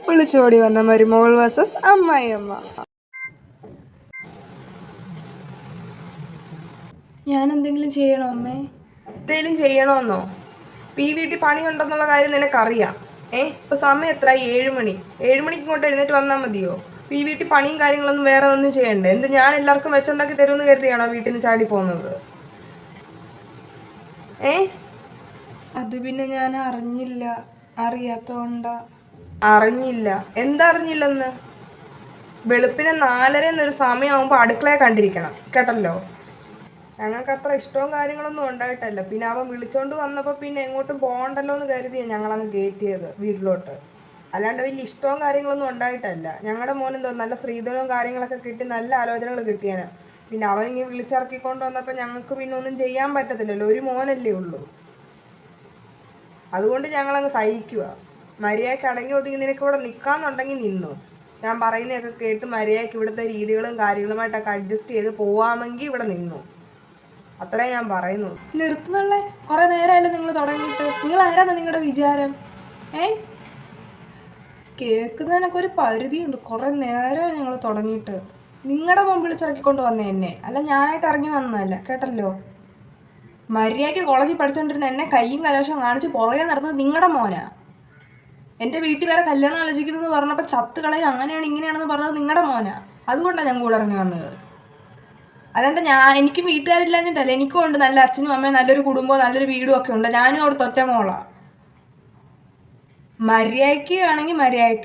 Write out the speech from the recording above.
വിളിച്ചോടി വന്ന മരുമോൾ വേഴ്സസ് അമ്മായിയമ്മ. ഞാൻ എന്തെങ്കിലും ചെയ്യണോ അമ്മേ? എന്തെങ്കിലും ചെയ്യണമെന്നോ? ഈ വീട്ടിൽ പണിയുണ്ടെന്നുള്ള കാര്യം നിനക്കറിയാം. ഇപ്പൊ സമയം എത്ര? 7 മണി. 7 മണിക്ക് ഇങ്ങോട്ട് എഴുന്നേറ്റ് വന്നാൽ മതിയോ? ഈ വീട്ടിൽ പണിയും കാര്യങ്ങളൊന്നും വേറെ ഒന്നും ചെയ്യണ്ടേ? എന്ത് ഞാൻ എല്ലാവർക്കും വെച്ചുണ്ടാക്കി തരുമെന്ന് കരുതിയാണോ വീട്ടിൽ നിന്ന് ചാടി പോകുന്നത്? അത് പിന്നെ ഞാൻ അറിഞ്ഞില്ല, അറിയാത്തോണ്ടാ. അറിഞ്ഞില്ല? എന്താ അറിഞ്ഞില്ലെന്ന്? വെളുപ്പിനെ 4:30 എന്നൊരു സമയമാകുമ്പോൾ അടുക്കളയെ കണ്ടിരിക്കണം, കേട്ടല്ലോ. ഞങ്ങൾക്ക് അത്ര ഇഷ്ടവും കാര്യങ്ങളൊന്നും ഉണ്ടായിട്ടല്ല. പിന്നെ അവൻ വിളിച്ചോണ്ട് വന്നപ്പോൾ പിന്നെ എങ്ങോട്ടും പോകണ്ടല്ലോ എന്ന് കരുതിയാണ് ഞങ്ങളങ്ങ് കയറ്റിയത് വീട്ടിലോട്ട്. അല്ലാണ്ട് വലിയ ഇഷ്ടവും കാര്യങ്ങളൊന്നും ഉണ്ടായിട്ടല്ല. ഞങ്ങളുടെ മോനെന്തോ നല്ല സ്ത്രീധനവും കാര്യങ്ങളൊക്കെ കിട്ടി, നല്ല ആലോചനകൾ കിട്ടിയാണ്. പിന്നെ അവൻ ഇങ്ങനെ വിളിച്ചിറക്കിക്കൊണ്ട് വന്നപ്പോൾ ഞങ്ങൾക്ക് പിന്നെ ഒന്നും ചെയ്യാൻ പറ്റത്തില്ലല്ലോ, ഒരു മോനല്ലേ ഉള്ളൂ. അതുകൊണ്ട് ഞങ്ങളങ്ങ് സഹിക്കുക. മര്യാദയ്ക്ക് അടങ്ങി ഒതുങ്ങി നിനക്ക് ഇവിടെ നിൽക്കാന്നുണ്ടെങ്കിൽ നിന്നു. ഞാൻ പറയുന്നതൊക്കെ കേട്ട് മര്യാദയ്ക്ക് ഇവിടുത്തെ രീതികളും കാര്യങ്ങളുമായിട്ടൊക്കെ അഡ്ജസ്റ്റ് ചെയ്ത് പോവാമെങ്കിൽ ഇവിടെ നിന്നു. അത്രേ ഞാൻ പറയുന്നു. നിർത്തുന്നുള്ളേ, കുറെ നേരമായാലും നിങ്ങൾ തുടങ്ങിയിട്ട്. നിങ്ങൾ ആരാണ് നിങ്ങളുടെ വിചാരം? കേൾക്കുന്നതിനൊക്കെ ഒരു പരിധിയുണ്ട്. കുറെ നേരമായി ഞങ്ങൾ തുടങ്ങിയിട്ട്. നിങ്ങളുടെ മുമ്പ് വിളിച്ചിറക്കിക്കൊണ്ട് വന്നേ എന്നെ, അല്ല ഞാനായിട്ട് ഇറങ്ങി വന്നതല്ല, കേട്ടല്ലോ. മര്യാദയ്ക്ക് കോളേജിൽ പഠിച്ചുകൊണ്ടിരുന്ന എന്നെ കയ്യും കലാശം കാണിച്ച് പുറകെ നടന്നത് നിങ്ങളുടെ മോനാ. എൻ്റെ വീട്ടിൽ വേറെ കല്യാണം ആലോചിക്കുന്നതെന്ന് പറഞ്ഞപ്പോൾ ചത്ത് കളയും അങ്ങനെയാണ് ഇങ്ങനെയാണെന്ന് പറഞ്ഞത് നിങ്ങളുടെ മോനാ. അതുകൊണ്ടാണ് ഞാൻ കൂടെ ഇറങ്ങി വന്നത്. അല്ലാണ്ട് എനിക്കും വീട്ടുകാരില്ലാഞ്ഞിട്ടല്ല. എനിക്കും ഉണ്ട് നല്ല അച്ഛനും അമ്മയും, നല്ലൊരു കുടുംബവും നല്ലൊരു വീടും ഒക്കെ ഉണ്ട്. ഞാനും അവിടുത്തെ ഒറ്റ മോളാ. മര്യാദയ്ക്ക് ആണെങ്കിൽ മര്യാദയ്ക്ക്